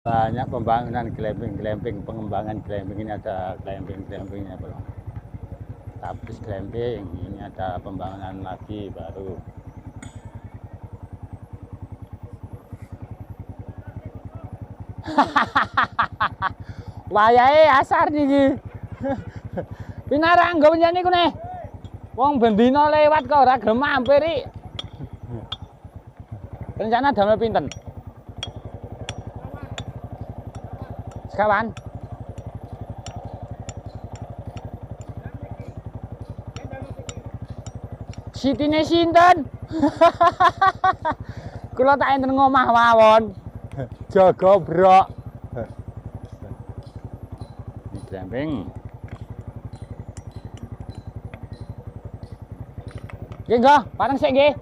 Banyak pembangunan glamping, pengembangan glamping. Ini ada glampingnya belum. Habis glamping, ini ada pembangunan lagi baru. Wayahe asar niki. Pinarang nggo nyene niku ne. Wong ben dina lewat kok ora gelem mampir iki. Rencana damel pinten? Sekawan. Sitine sinten? Kula tak enten ngomah mawon. Jaga brok. Ini glamping. Nggih, Nggo, pareng sik nggih.